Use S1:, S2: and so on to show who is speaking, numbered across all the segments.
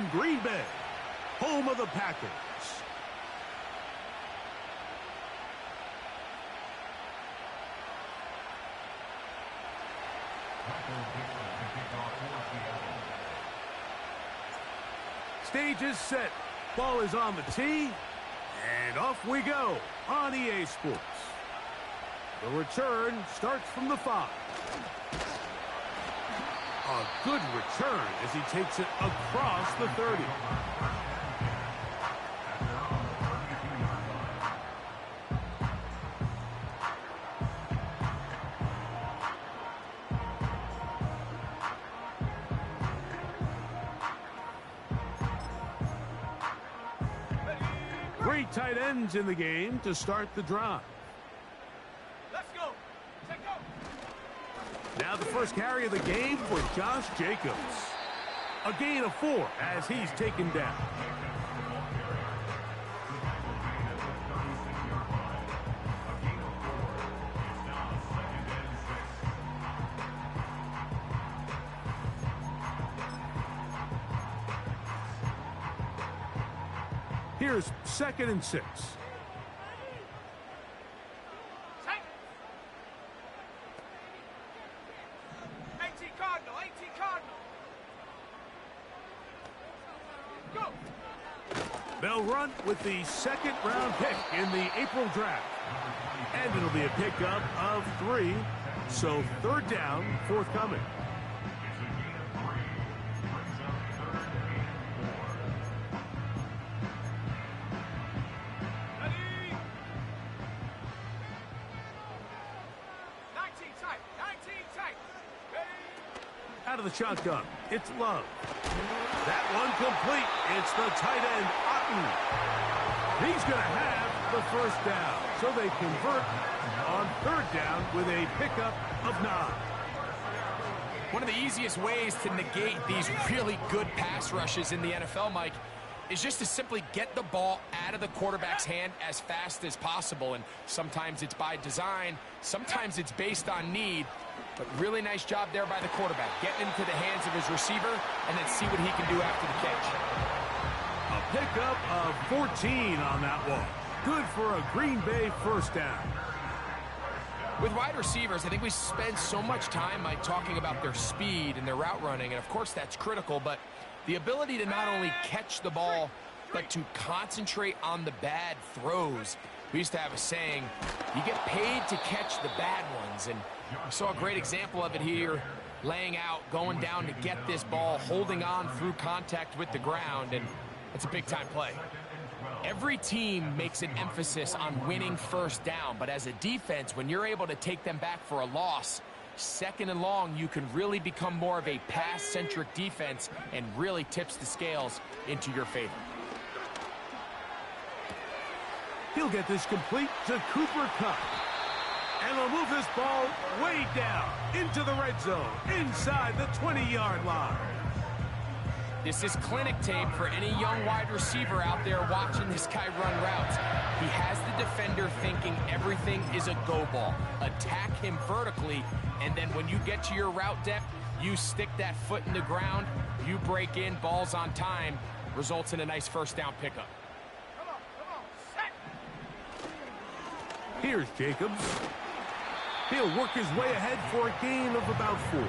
S1: in Green Bay, home of the Packers. Stage is set. Ball is on the tee. And off we go on EA Sports. The return starts from the 5. A good return as he takes it across the 30. Great tight ends in the game to start the drive.
S2: Let's go. Take go.
S1: Now the first carry of the game for Josh Jacobs. A gain of 4 as he's taken down. Here's 2nd and 6. They'll run with the 2nd-round pick in the April draft. And it'll be a pickup of 3, so 3rd down forthcoming. Out of the shotgun, it's Love. That one complete. It's the tight end, Otten. He's going to have the 1st down. So they convert on 3rd down with a pickup of 9.
S3: One of the easiest ways to negate these really good pass rushes in the NFL, Mike, is just to simply get the ball out of the quarterback's hand as fast as possible. And sometimes it's by design, sometimes it's based on need. But really nice job there by the quarterback, getting into the hands of his receiver and then see what he can do after the catch.
S1: A pickup of 14 on that one. Good for a Green Bay 1st down.
S3: With wide receivers, I think we spend so much time, Mike, talking about their speed and their route running, and of course that's critical, but the ability to not only catch the ball, but to concentrate on the bad throws. We used to have a saying, you get paid to catch the bad ones, and we saw a great example of it here, laying out, going down to get this ball, holding on through contact with the ground, and it's a big-time play. Every team makes an emphasis on winning 1st down, but as a defense, when you're able to take them back for a loss, 2nd and long, you can really become more of a pass-centric defense and really tips the scales into your favor.
S1: He'll get this complete to Cooper Kupp. And they'll move this ball way down into the red zone, inside the 20-yard line.
S3: This is clinic tape for any young wide receiver out there watching this guy run routes. He has the defender thinking everything is a go ball. Attack him vertically, and then when you get to your route depth, you stick that foot in the ground, you break in, balls on time, results in a nice 1st down pickup.
S1: Here's Jacobs. He'll work his way ahead for a gain of about 4.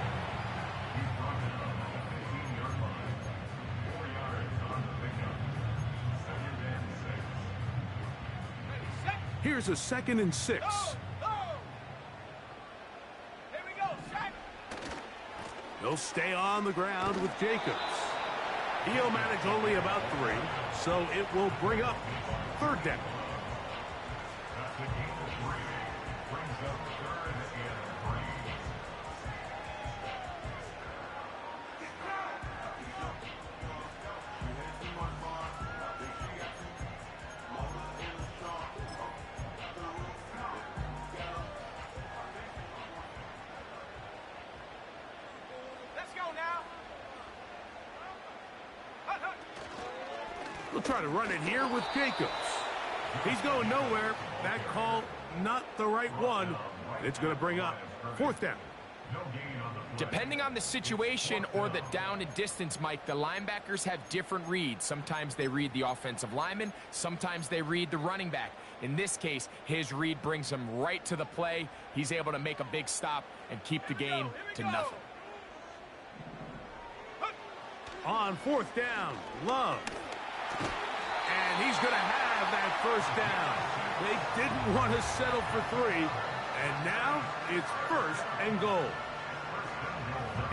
S1: Here's a 2nd and 6. He'll stay on the ground with Jacobs. He'll manage only about 3, so it will bring up 3rd down. We'll try to run it here with Jacobs. He's going nowhere. That call, not the right one. It's going to bring up 4th down.
S3: Depending on the situation or the down and distance, Mike, the linebackers have different reads. Sometimes they read the offensive lineman. Sometimes they read the running back. In this case, his read brings him right to the play. He's able to make a big stop and keep the game to nothing.
S1: On 4th down, Love. And he's going to have that 1st down. They didn't want to settle for 3. And now it's 1st and goal.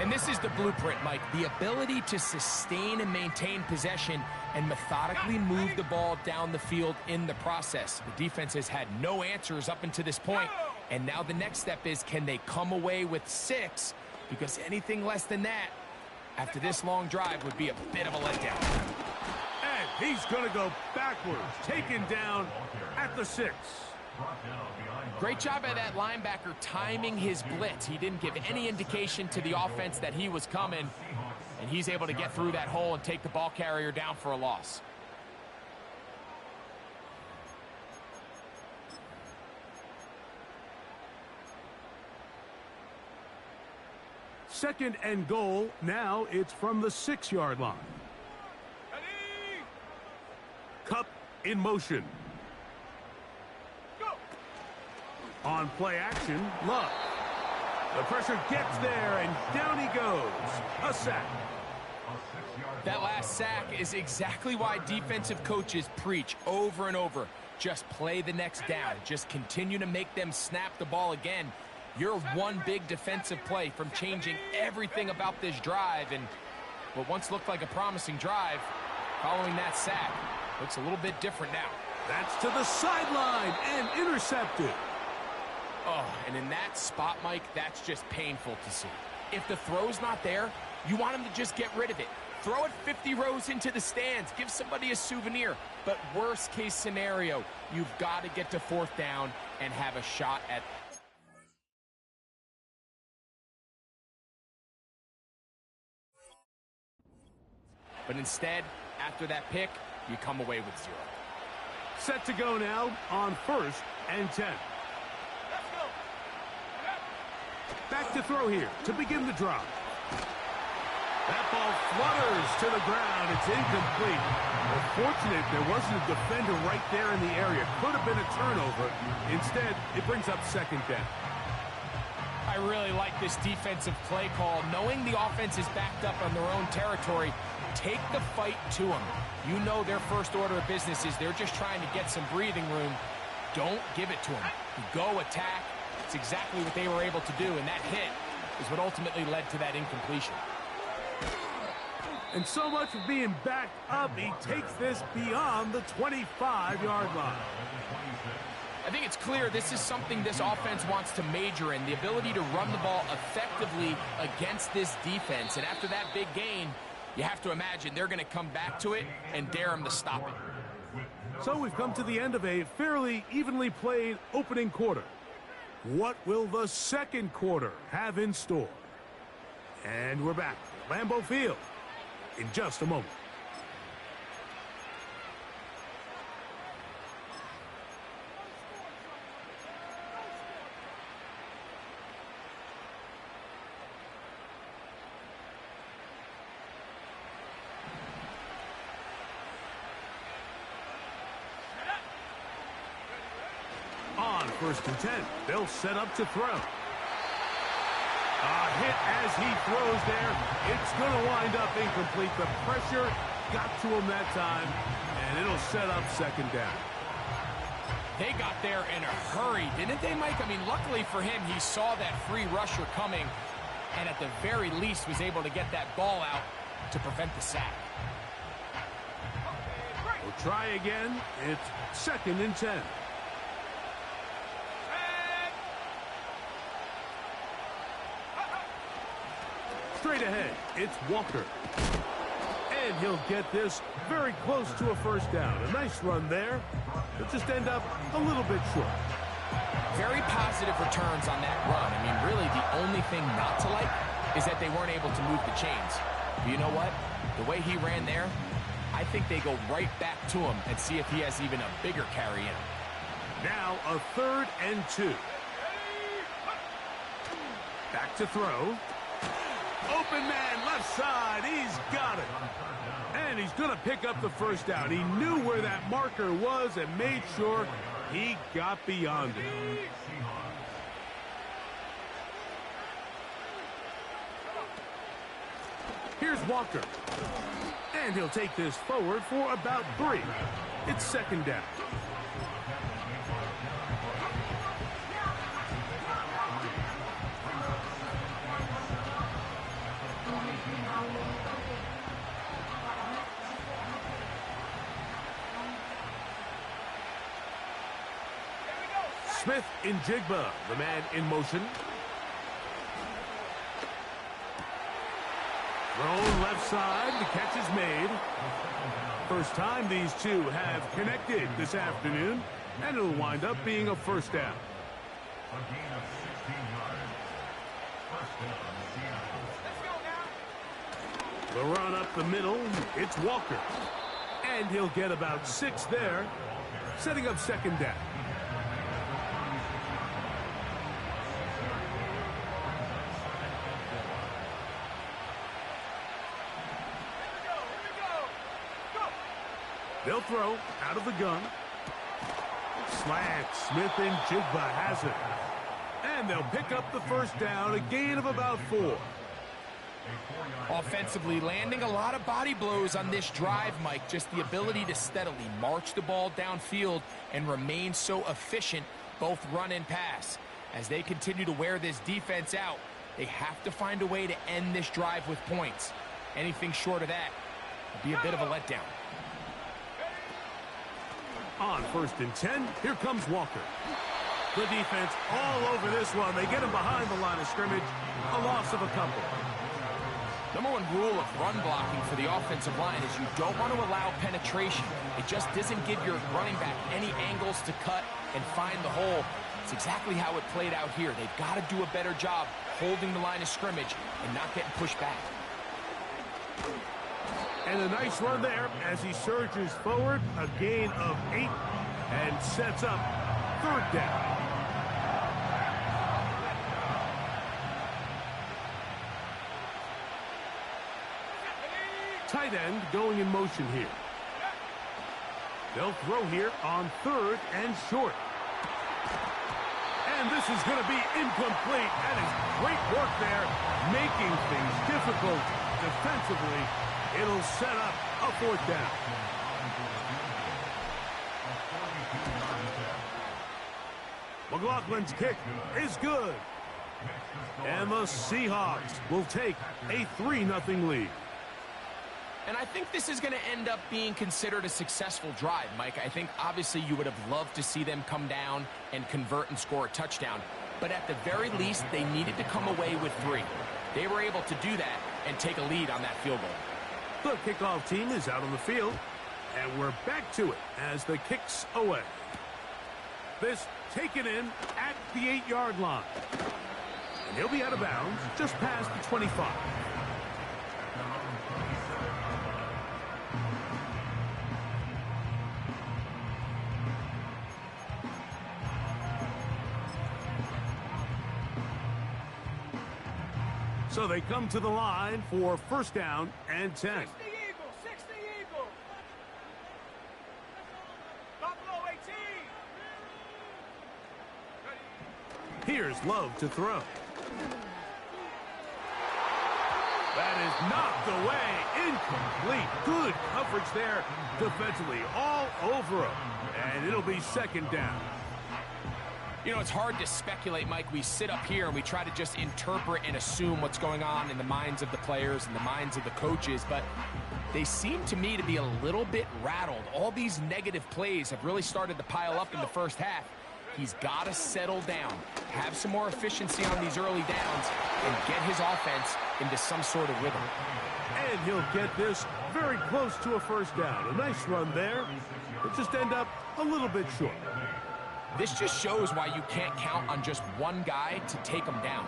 S3: And this is the blueprint, Mike. The ability to sustain and maintain possession and methodically move the ball down the field in the process. The defense has had no answers up until this point, and now the next step is, can they come away with 6? Because anything less than that, after this long drive, would be a bit of a letdown.
S1: And he's going to go backwards, taken down at the 6.
S3: Great job by that linebacker timing his blitz. He didn't give any indication to the offense that he was coming, and he's able to get through that hole and take the ball carrier down for a loss.
S1: Second and goal. Now it's from the 6-yard line. Cup in motion. On play action, Love. The pressure gets there, and down he goes. A sack.
S3: That last sack is exactly why defensive coaches preach over and over. Just play the next down. Just continue to make them snap the ball again. You're one big defensive play from changing everything about this drive, and what once looked like a promising drive, following that sack, looks a little bit different now.
S1: That's to the sideline and intercepted.
S3: Oh, and in that spot, Mike, that's just painful to see. If the throw's not there, you want him to just get rid of it. Throw it 50 rows into the stands. Give somebody a souvenir. But worst case scenario, you've got to get to 4th down and have a shot at... But instead, after that pick, you come away with 0.
S1: Set to go now on 1st and 10. Back to throw here to begin the drive. That ball flutters to the ground. It's incomplete. Well, fortunate there wasn't a defender right there in the area. Could have been a turnover. Instead, it brings up 2nd down.
S3: I really like this defensive play call. Knowing the offense is backed up on their own territory, take the fight to them. You know their first order of business is they're just trying to get some breathing room. Don't give it to them. Go attack. It's exactly what they were able to do, and that hit is what ultimately led to that incompletion.
S1: And so much for being backed up, he takes this beyond the 25-yard line.
S3: I think it's clear this is something this offense wants to major in, the ability to run the ball effectively against this defense. And after that big gain, you have to imagine they're going to come back to it and dare them to stop it.
S1: So we've come to the end of a fairly evenly played opening quarter. What will the 2nd quarter have in store? And we're back at Lambeau Field in just a moment. On 1st and 10, they'll set up to throw. A hit as he throws there. It's going to wind up incomplete. The pressure got to him that time, and it'll set up 2nd down.
S3: They got there in a hurry, didn't they, Mike? I mean, luckily for him, he saw that free rusher coming, and at the very least was able to get that ball out to prevent the sack.
S1: We'll try again. It's 2nd and 10. Straight ahead, it's Walker. And he'll get this very close to a 1st down. A nice run there. He'll just end up a little bit short.
S3: Very positive returns on that run. I mean, really, the only thing not to like is that they weren't able to move the chains. But you know what? The way he ran there, I think they go right back to him and see if he has even a bigger carry in him.
S1: Now a 3rd and 2. Back to throw. Open man, left side. He's got it. And he's going to pick up the first down. He knew where that marker was and made sure he got beyond it. Here's Walker. And he'll take this forward for about 3. It's second down. Smith in Jigba, the man in motion. Thrown left side, the catch is made. First time these two have connected this afternoon, and it'll wind up being a first down.
S2: A gain of 16 yards. First down. Let's go now.
S1: The run up the middle, it's Walker. And he'll get about 6 there, setting up second down. They'll throw out of the gun. Slant. Smith and Jigba has it. And they'll pick up the first down, a gain of about 4.
S3: Offensively, landing a lot of body blows on this drive, Mike. Just the ability to steadily march the ball downfield and remain so efficient, both run and pass. As they continue to wear this defense out, they have to find a way to end this drive with points. Anything short of that would be a bit of a letdown.
S1: On 1st and 10, here comes Walker. The defense all over this one. They get him behind the line of scrimmage. A loss of a couple.
S3: Number 1 rule of run blocking for the offensive line is you don't want to allow penetration. It just doesn't give your running back any angles to cut and find the hole. It's exactly how it played out here. They've got to do a better job holding the line of scrimmage and not getting pushed back.
S1: And a nice run there as he surges forward, a gain of 8, and sets up 3rd down. Tight end going in motion here. They'll throw here on 3rd and short. And this is going to be incomplete. That is great work there, making things difficult defensively. It'll set up a 4th down. McLaughlin's kick is good. And the Seahawks will take a 3-0 lead.
S3: And I think this is going to end up being considered a successful drive, Mike. I think obviously you would have loved to see them come down and convert and score a touchdown. But at the very least, they needed to come away with 3. They were able to do that and take a lead on that field goal.
S1: The kickoff team is out on the field, and we're back to it as the kick's away. This taken in at the 8-yard line. And he'll be out of bounds just past the 25. So they come to the line for 1st down and 10.
S2: 60 Eagles, 60 Eagles. Buffalo 18.
S1: Here's Love to throw. That is knocked away. Incomplete. Good coverage there defensively. All over him. And it'll be 2nd down.
S3: You know, it's hard to speculate, Mike. We sit up here and we try to just interpret and assume what's going on in the minds of the players and the minds of the coaches, but they seem to me to be a little bit rattled. All these negative plays have really started to pile up in the first half. He's got to settle down, have some more efficiency on these early downs, and get his offense into some sort of rhythm.
S1: And he'll get this very close to a 1st down. A nice run there, but just end up a little bit short.
S3: This just shows why you can't count on just one guy to take him down.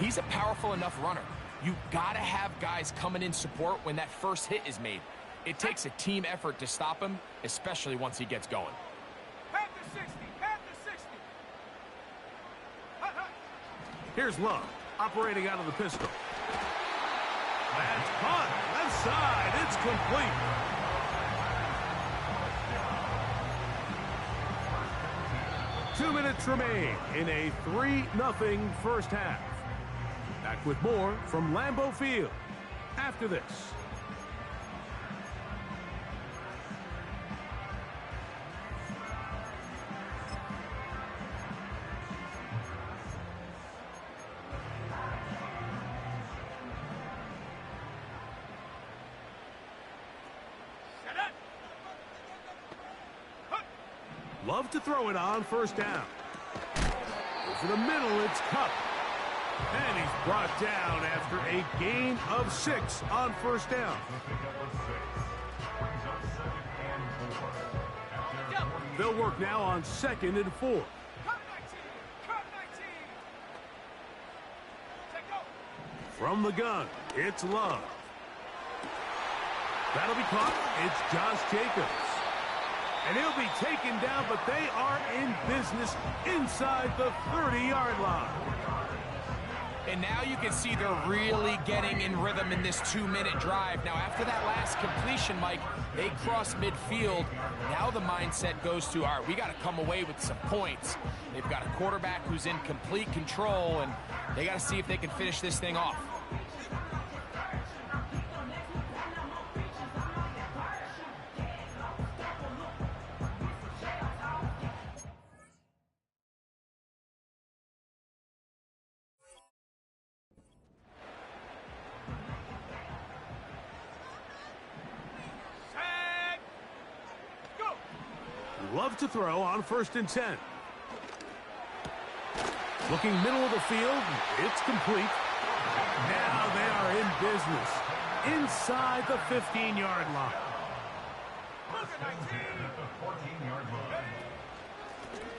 S3: He's a powerful enough runner. You've got to have guys coming in support when that first hit is made. It takes a team effort to stop him, especially once he gets going.
S2: Panther 60, Panther 60.
S1: Here's Love, operating out of the pistol. That's caught. Left side. It's complete. Two minutes remain in a 3-0 first half. Back with more from Lambeau Field after this. Love to throw it on first down. Over the middle, it's Cup. And he's brought down after a gain of 6 on first down. They'll work now on 2nd and 4. From the gun, it's Love. That'll be caught. It's Josh Jacobs. And he'll be taken down, but they are in business inside the 30-yard line.
S3: And now you can see they're really getting in rhythm in this 2-minute drive. Now, after that last completion, Mike, they cross midfield. Now the mindset goes to, all right, we got to come away with some points. They've got a quarterback who's in complete control, and they got to see if they can finish this thing off.
S1: Love to throw on 1st and 10. Looking middle of the field, it's complete. Now they are in business inside the 15-yard line.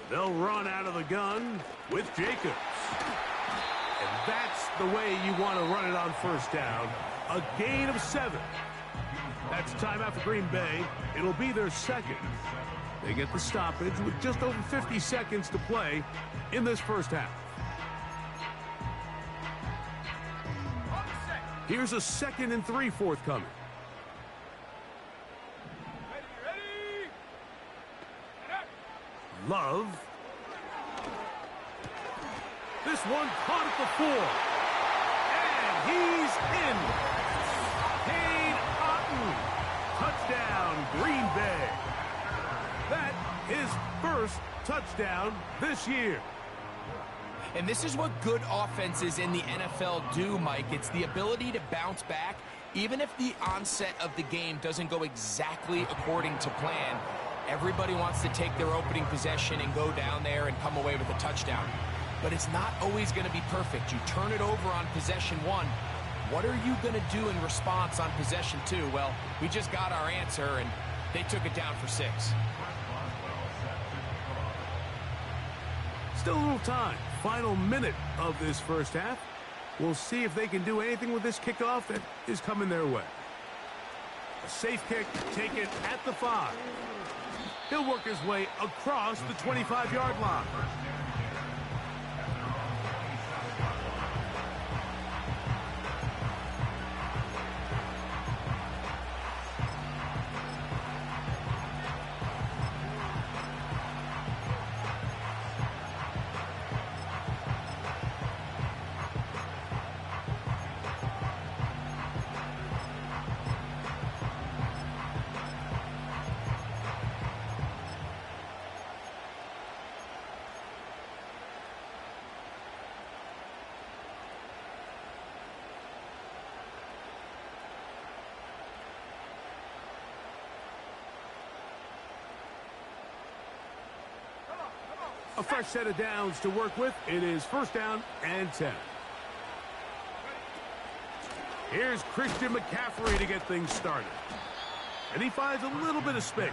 S1: They'll run out of the gun with Jacobs. And that's the way you want to run it on first down. A gain of 7. That's timeout for Green Bay. It'll be their second. They get the stoppage with just over 50 seconds to play in this first half. Here's a 2nd and 3 forthcoming. Love. This one caught at the 4. And he's in. Cade Otton. Touchdown, Green Bay. That is first touchdown this year.
S3: And this is what good offenses in the NFL do, Mike. It's the ability to bounce back, even if the onset of the game doesn't go exactly according to plan. Everybody wants to take their opening possession and go down there and come away with a touchdown. But it's not always going to be perfect. You turn it over on possession 1. What are you going to do in response on possession 2? Well, we just got our answer, and they took it down for 6.
S1: Still a little time. Final minute of this first half. We'll see if they can do anything with this kickoff that is coming their way. A safe kick taken at the 5. He'll work his way across the 25-yard line. A fresh set of downs to work with. It is 1st down and 10. Here's Christian McCaffrey to get things started. And he finds a little bit of space.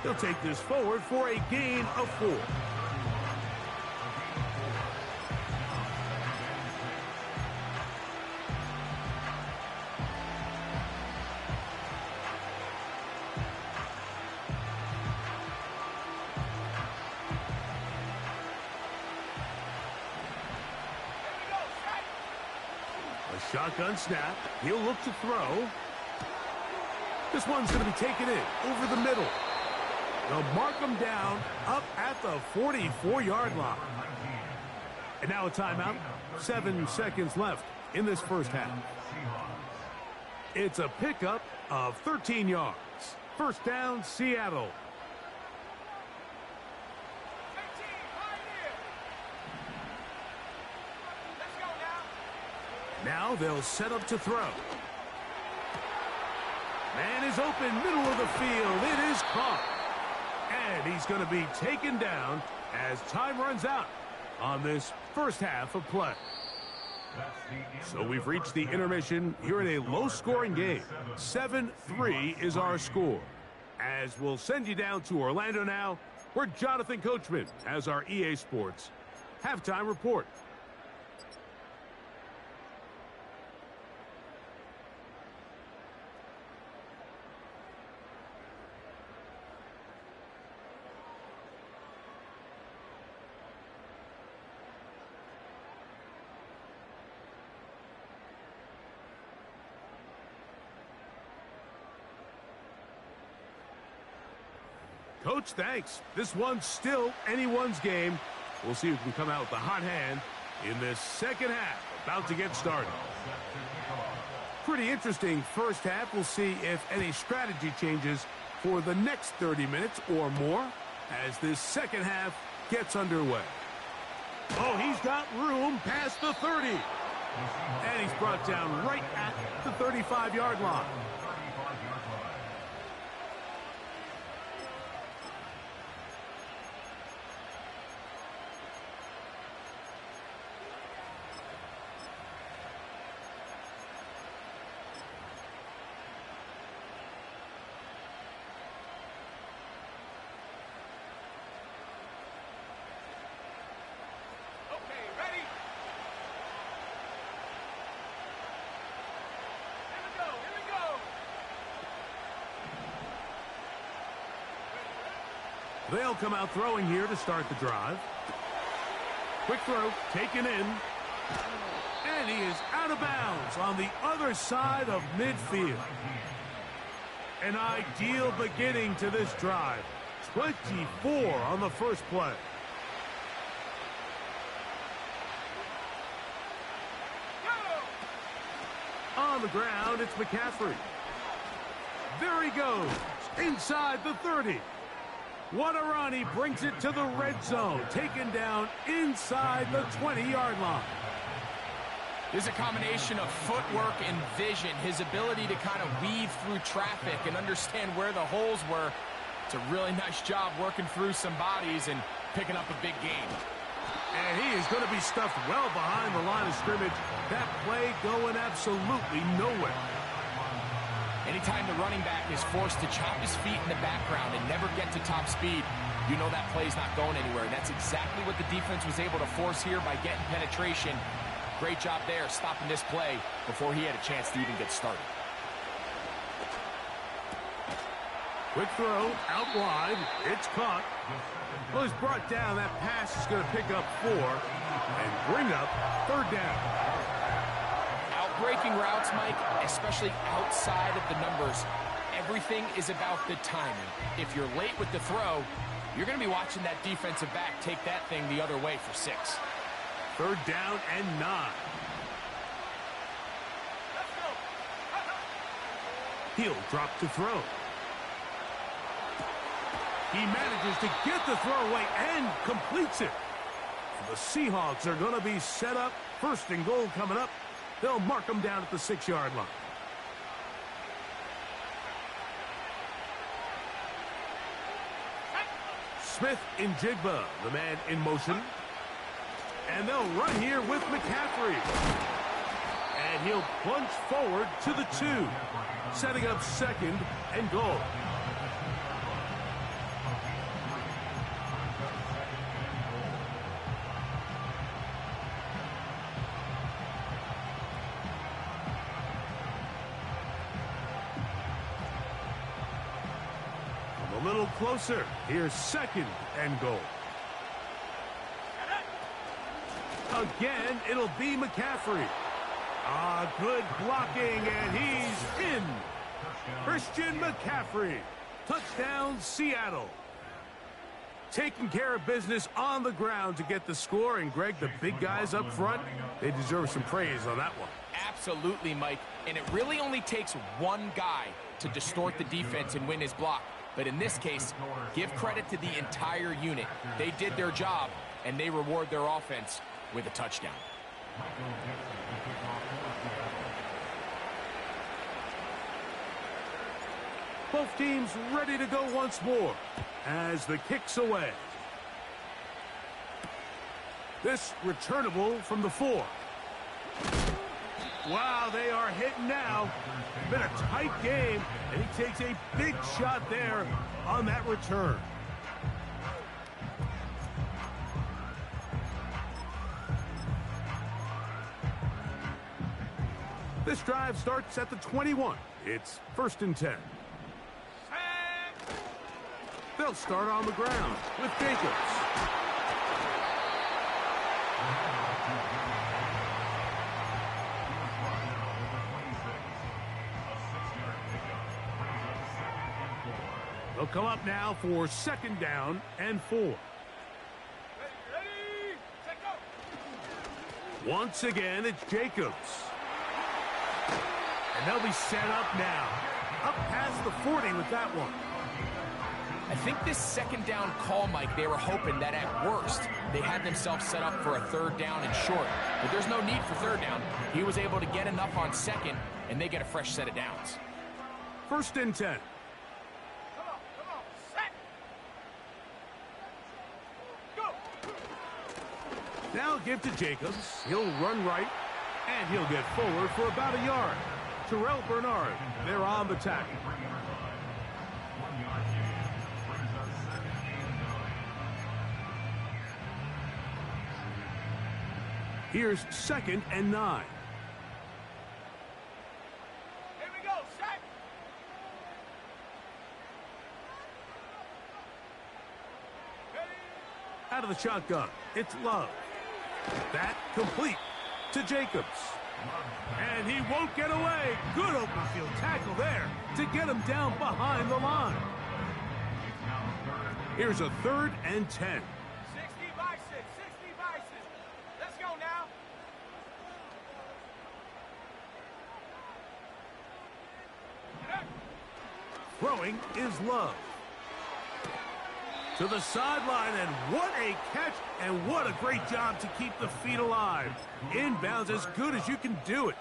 S1: He'll take this forward for a gain of 4. Shotgun snap. He'll look to throw. This one's going to be taken in over the middle. They'll mark him down up at the 44-yard line. And now a timeout. 7 seconds left in this first half. It's a pickup of 13 yards. First down, Seattle. Now they'll set up to throw. Man is open, middle of the field. It is caught. And he's going to be taken down as time runs out on this first half of play. So we've reached the intermission here in a low-scoring game. 7-3 is our score. As we'll send you down to Orlando now, where Jonathan Coachman has our EA Sports halftime report. Coach, thanks. This one's still anyone's game. We'll see who can come out with the hot hand in this second half. About to get started. Pretty interesting first half. We'll see if any strategy changes for the next 30 minutes or more as this second half gets underway. Oh, he's got room past the 30. And he's brought down right at the 35-yard line. They'll come out throwing here to start the drive. Quick throw, taken in. And he is out of bounds on the other side of midfield. An ideal beginning to this drive. 24 on the first play. On the ground, it's McCaffrey. There he goes, inside the 30. What a run. He brings it to the red zone. Taken down inside the 20-yard line.
S3: There's a combination of footwork and vision. His ability to kind of weave through traffic and understand where the holes were. It's a really nice job working through some bodies and picking up a big gain.
S1: And he is going to be stuffed well behind the line of scrimmage. That play going absolutely nowhere.
S3: Anytime the running back is forced to chop his feet in the background and never get to top speed, you know that play's not going anywhere. And that's exactly what the defense was able to force here by getting penetration. Great job there, stopping this play before he had a chance to even get started.
S1: Quick throw, out wide. It's caught. Well, he's brought down. That pass is going to pick up 4 and bring up third down.
S3: Breaking routes, Mike, especially outside of the numbers, everything is about the timing. If you're late with the throw, you're going to be watching that defensive back take that thing the other way for 6.
S1: Third down and 9. He'll drop to throw. He manages to get the throw away and completes it. The Seahawks are going to be set up. First and goal coming up. They'll mark him down at the 6-yard line. Smith in Jigba, the man in motion. And they'll run here with McCaffrey. And he'll plunge forward to the 2, setting up second and goal. A little closer. Here's second and goal. Again, it'll be McCaffrey. Good blocking, and he's in. Christian McCaffrey. Touchdown, Seattle. Taking care of business on the ground to get the score. And, Greg, the big guys up front, they deserve some praise on that one.
S3: Absolutely, Mike. And it really only takes one guy to distort the defense and win his block. But in this case, give credit to the entire unit. They did their job, and they reward their offense with a touchdown.
S1: Both teams ready to go once more as the kick's away. This returnable from the 4. Wow, they are hitting now. Been a tight game, and he takes a big shot there on that return. This drive starts at the 21. It's 1st and 10. They'll start on the ground with Jacobs. They'll come up now for 2nd down and 4.
S4: Ready, set, go.
S1: Once again, it's Jacobs. And they'll be set up now. Up past the 40 with that one.
S3: I think this 2nd down call, Mike, they were hoping that at worst they had themselves set up for a 3rd down and short. But there's no need for 3rd down. He was able to get enough on 2nd, and they get a fresh set of downs.
S1: 1st and 10.
S4: Come on, set. Go.
S1: Now give to Jacobs. He'll run right, and he'll get forward for about a yard. Terrell Bernard, they're on the tackle. Here's 2nd and 9.
S4: Here we go, set. Ready.
S1: Out of the shotgun, it's Love. That complete to Jacobs. And he won't get away. Good open field tackle there to get him down behind the line. Here's a 3rd and 10.
S4: 60 by 6, 60 by 6. Let's go now.
S1: Throwing is Love. To the sideline, and what a catch, and what a great job to keep the feet alive. Inbounds as good as you can do it.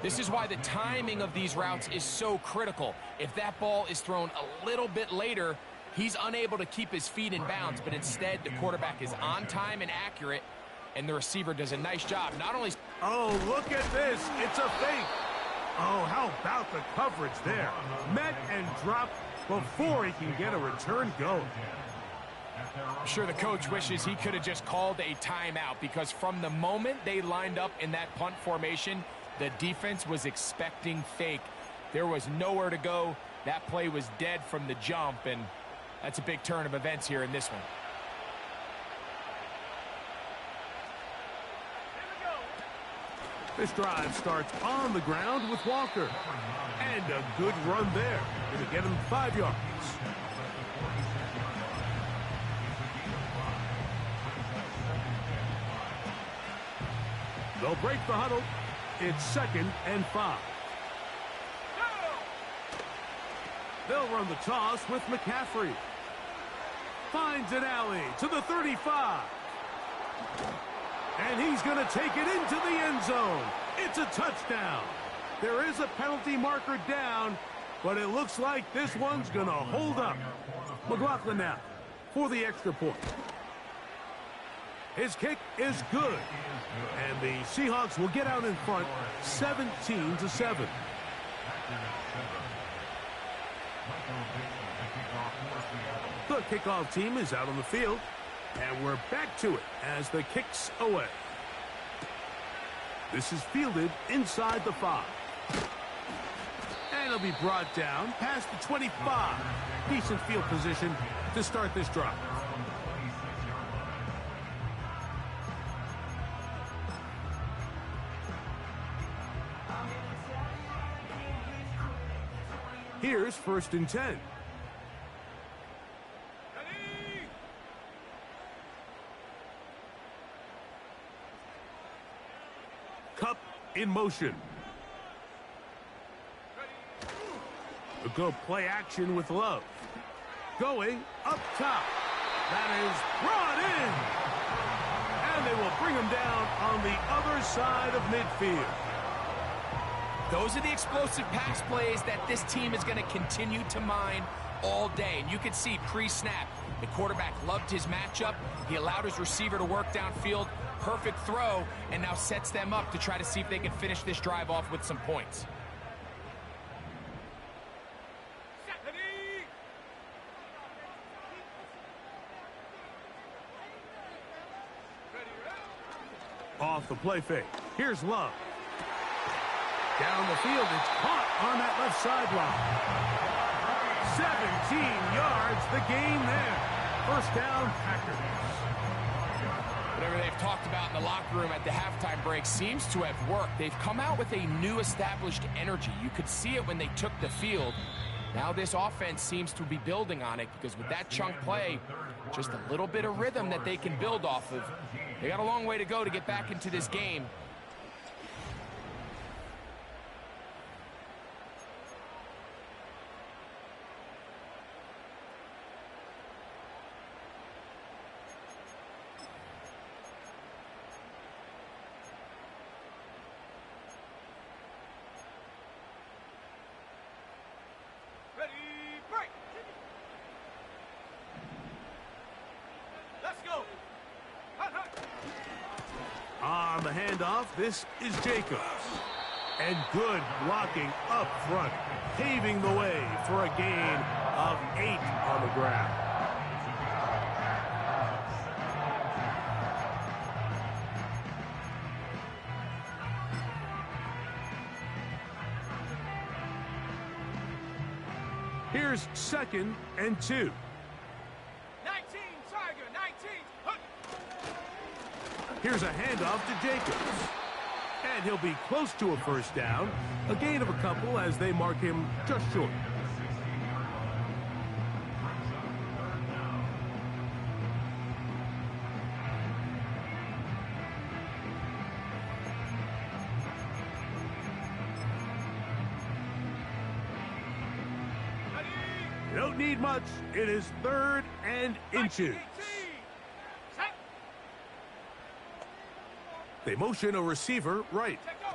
S3: This is why the timing of these routes is so critical. If that ball is thrown a little bit later, he's unable to keep his feet in bounds, but instead the quarterback is on time and accurate, and the receiver does a nice job. Not only...
S1: Oh, look at this. It's a fake. Oh, how about the coverage there? Met and dropped before he can get a return going.
S3: I'm sure the coach wishes he could have just called a timeout, because from the moment they lined up in that punt formation, the defense was expecting fake. There was nowhere to go. That play was dead from the jump, and that's a big turn of events here in this one.
S1: This drive starts on the ground with Walker. And a good run there. Going to get him 5 yards. They'll break the huddle. It's 2nd and 5. They'll run the toss with McCaffrey. Finds an alley to the 35. And he's going to take it into the end zone. It's a touchdown. There is a penalty marker down, but it looks like this one's going to hold up. McLaughlin now for the extra point. His kick is good. And the Seahawks will get out in front 17-7. The kickoff team is out on the field. And we're back to it as the kick's away. This is fielded inside the 5. And it'll be brought down past the 25. Decent field position to start this drive. Here's 1st and 10.
S4: Ready?
S1: Cup in motion. A good play action with Love. Going up top. That is brought in. And they will bring him down on the other side of midfield.
S3: Those are the explosive pass plays that this team is going to continue to mine all day. And you can see pre-snap, the quarterback loved his matchup. He allowed his receiver to work downfield. Perfect throw, and now sets them up to try to see if they can finish this drive off with some points.
S4: Ready?
S1: Off the play fake. Here's Love. Down the field, it's caught on that left sideline. 17 yards, the gain there. 1st down, Packers.
S3: Whatever they've talked about in the locker room at the halftime break seems to have worked. They've come out with a new established energy. You could see it when they took the field. Now this offense seems to be building on it because with that chunk play, just a little bit of rhythm that they can build off of. They got a long way to go to get back into this game.
S4: Ready? Break! Let's go! Hut, hut.
S1: On the handoff, this is Jacobs. And good blocking up front, paving the way for a gain of 8 on the ground. Here's 2nd and 2.
S4: 19, Tiger, 19. Hut.
S1: Here's a handoff to Jacobs. And he'll be close to a 1st down. A gain of a couple as they mark him just short. You don't need much. It is 3rd and inches.
S4: Set.
S1: They motion a receiver right.
S4: Check go.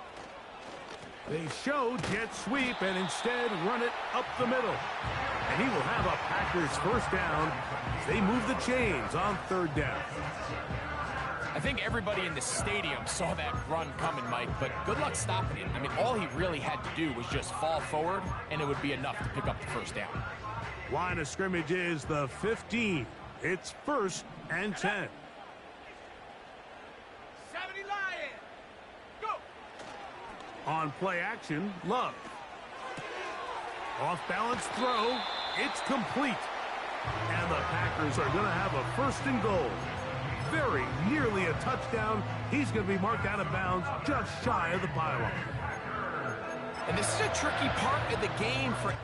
S1: They show jet sweep and instead run it up the middle. And he will have a Packers 1st down as they move the chains on 3rd down.
S3: I think everybody in the stadium saw that run coming, Mike, but good luck stopping it. I mean, all he really had to do was just fall forward, and it would be enough to pick up the 1st down.
S1: Line of scrimmage is the 15. It's 1st and 10.
S4: 70 Lion. Go.
S1: On play action, Love. Off balance throw. It's complete. And the Packers are going to have a 1st and goal. Very nearly a touchdown. He's going to be marked out of bounds just shy of the pylon.
S3: And this is a tricky part of the game for...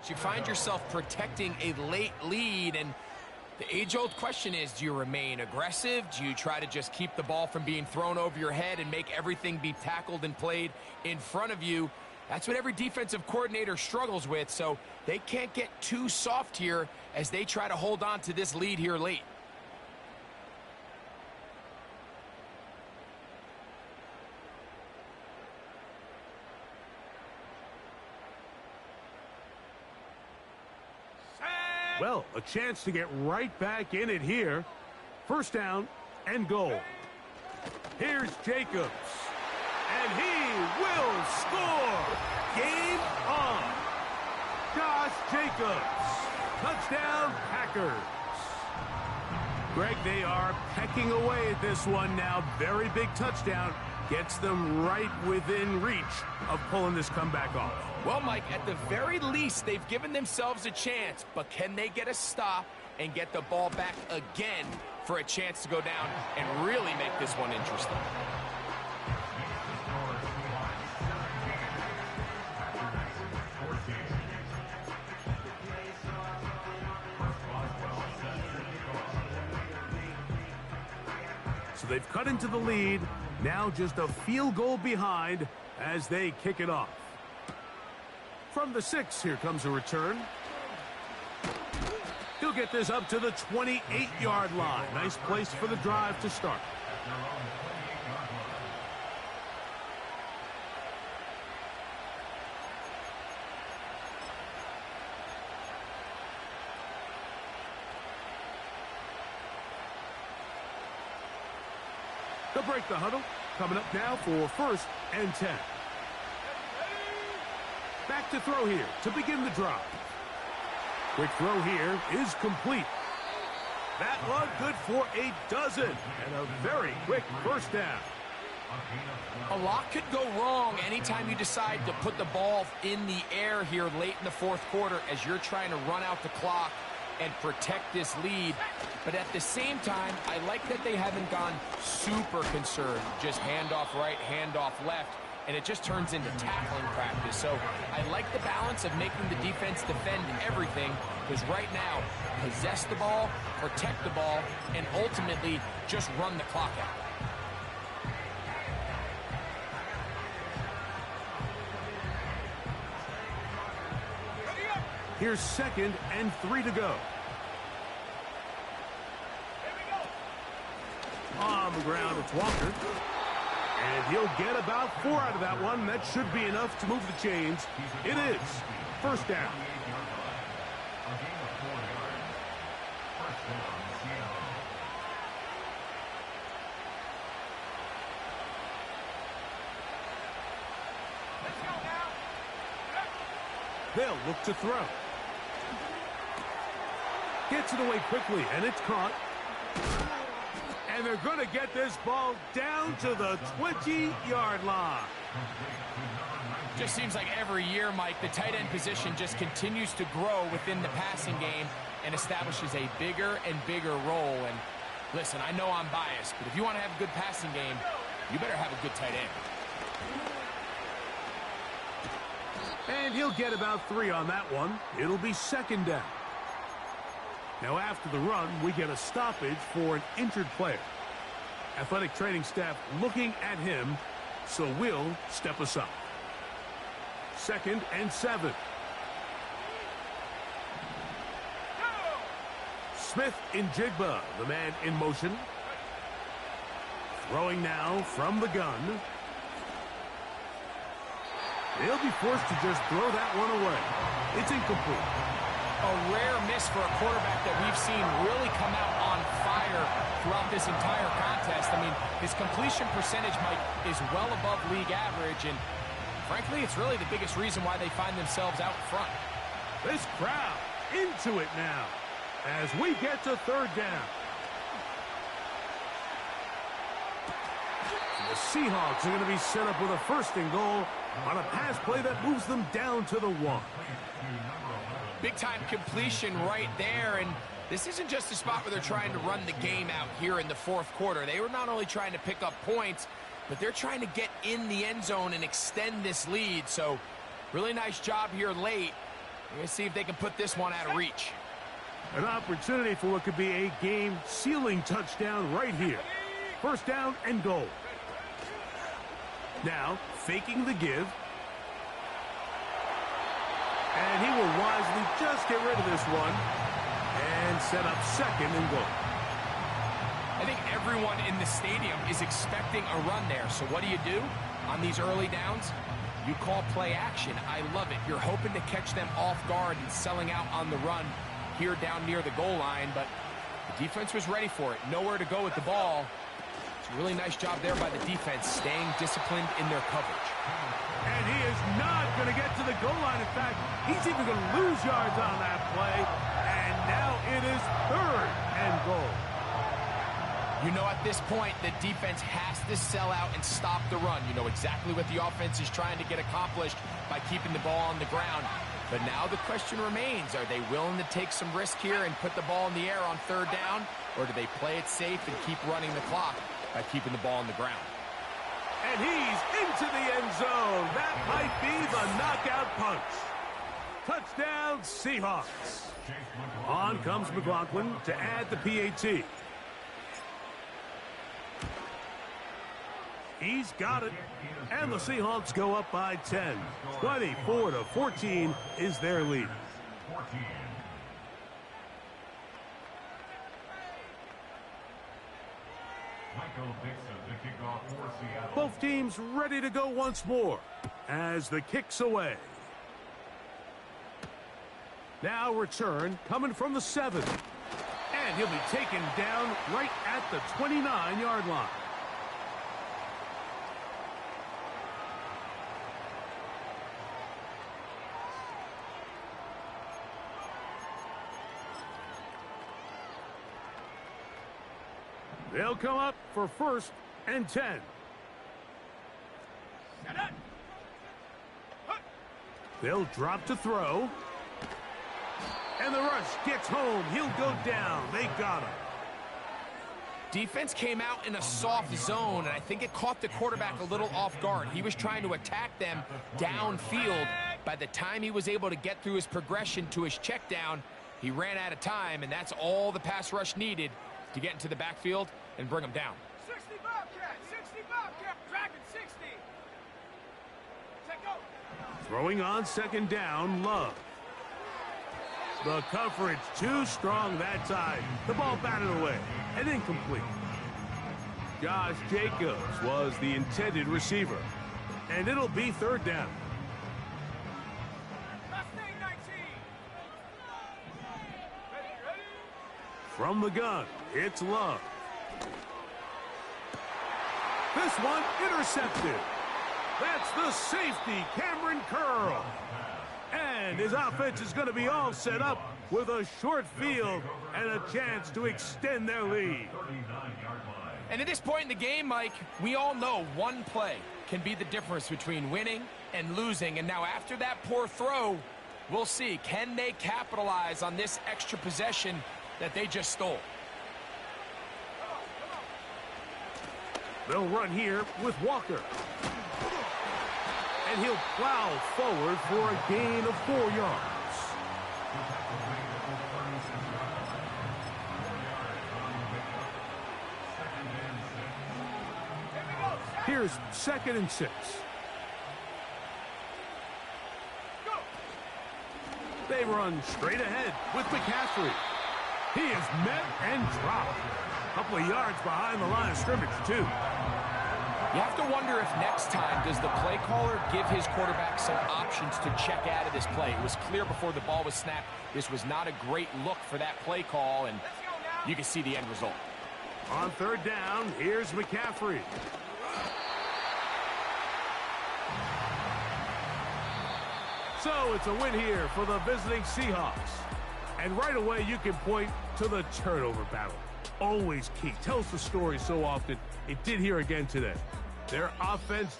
S3: You find yourself protecting a late lead, and the age-old question is, do you remain aggressive? Do you try to just keep the ball from being thrown over your head and make everything be tackled and played in front of you? That's what every defensive coordinator struggles with, so they can't get too soft here as they try to hold on to this lead here late.
S1: Well, a chance to get right back in it here. 1st down and goal. Here's Jacobs. And he will score. Game on. Josh Jacobs. Touchdown, Packers. Greg, they are pecking away at this one now. Very big touchdown. Gets them right within reach of pulling this comeback off.
S3: Well, Mike, at the very least, they've given themselves a chance, but can they get a stop and get the ball back again for a chance to go down and really make this one interesting?
S1: they've cut into the lead. Now just a field goal behind as they kick it off. From the 6, here comes a return. He'll get this up to the 28-yard line. Nice place for the drive to start. They'll break the huddle. Coming up now for 1st and 10. Back to throw here to begin the drive. Quick throw here is complete. That one good for a dozen and a very quick first down.
S3: A lot could go wrong anytime you decide to put the ball in the air here late in the 4th quarter as you're trying to run out the clock and protect this lead. But at the same time, I like that they haven't gone super concerned. Just handoff right, handoff left, and it just turns into tackling practice. So I like the balance of making the defense defend everything, because right now, possess the ball, protect the ball, and ultimately just run the clock out.
S1: Here's 2nd and 3 to go. On the ground, it's Walker. And he'll get about 4 out of that one. That should be enough to move the chains. It is 1st down. They'll look to throw. Gets it away quickly, and it's caught. And they're going to get this ball down to the 20-yard line.
S3: Just seems like every year, Mike, the tight end position just continues to grow within the passing game and establishes a bigger and bigger role. And listen, I know I'm biased, but if you want to have a good passing game, you better have a good tight end.
S1: And he'll get about 3 on that one. It'll be 2nd down. Now after the run, we get a stoppage for an injured player. Athletic training staff looking at him, so we'll step aside. 2nd and 7. Smith in Jigba, the man in motion. Throwing now from the gun. They'll be forced to just throw that one away. It's incomplete.
S3: A rare miss for a quarterback that we've seen really come out on fire throughout this entire contest. I mean, his completion percentage, Mike, is well above league average, and frankly, it's really the biggest reason why they find themselves out in front.
S1: This crowd into it now as we get to 3rd down. The Seahawks are going to be set up with a 1st and goal on a pass play that moves them down to the 1.
S3: Big-time completion right there, and this isn't just a spot where they're trying to run the game out here in the 4th quarter. They were not only trying to pick up points, but they're trying to get in the end zone and extend this lead. So really nice job here late. We're going to see if they can put this one out of reach.
S1: An opportunity for what could be a game-sealing touchdown right here. 1st down and goal. Now, faking the give. And he will wisely just get rid of this one and set up 2nd and goal.
S3: I think everyone in the stadium is expecting a run there. So what do? On these early downs? You call play action. I love it. You're hoping to catch them off guard and selling out on the run here down near the goal line. But the defense was ready for it. Nowhere to go with the ball. It's a really nice job there by the defense, staying disciplined in their coverage.
S1: And he is not going to get to the goal line. In fact, he's even going to lose yards on that play. And now it is 3rd and goal.
S3: You know, at this point, the defense has to sell out and stop the run. You know exactly what the offense is trying to get accomplished by keeping the ball on the ground. But now the question remains, are they willing to take some risk here and put the ball in the air on 3rd down? Or do they play it safe and keep running the clock by keeping the ball on the ground?
S1: And he's into the end zone. That might be the knockout punch. Touchdown, Seahawks. On comes McLaughlin to add the PAT. He's got it. And the Seahawks go up by 10. 24-14 is their lead.
S2: 14. Michael Dixon, the kickoff for Seattle.
S1: Both teams ready to go once more as the kick's away. Now return coming from the 7. And he'll be taken down right at the 29-yard line. They'll come up for 1st and 10. They'll drop to throw. And the rush gets home. He'll go down. They got him.
S3: Defense came out in a soft zone, and I think it caught the quarterback a little off guard. He was trying to attack them downfield. By the time he was able to get through his progression to his check down, he ran out of time, and that's all the pass rush needed to get into the backfield and bring him down.
S4: 60 Bobcat, 60 Bobcat, Dragon 60. Set go.
S1: Throwing on 2nd down, Love. The coverage too strong that time. The ball batted away and incomplete. Josh Jacobs was the intended receiver. And it'll be 3rd down.
S4: Mustang 19. Ready.
S1: From the gun, it's Love. This one intercepted. That's the safety, Cameron Curl. And his offense is going to be all set up with a short field and a chance to extend their lead.
S3: And at this point in the game, Mike, we all know one play can be the difference between winning and losing. And now after that poor throw, we'll see, can they capitalize on this extra possession that they just stole?
S1: They'll run here with Walker. And he'll plow forward for a gain of 4 yards. Here's 2nd and 6. They run straight ahead with McCaffrey. He is met and dropped. A couple of yards behind the line of scrimmage, too.
S3: You have to wonder if next time does the play caller give his quarterback some options to check out of this play. It was clear before the ball was snapped. This was not a great look for that play call, and you can see the end result.
S1: On 3rd down, here's McCaffrey. So it's a win here for the visiting Seahawks. And right away, you can point to the turnover battle. Always key. Tells the story so often. It did here again today. Their offense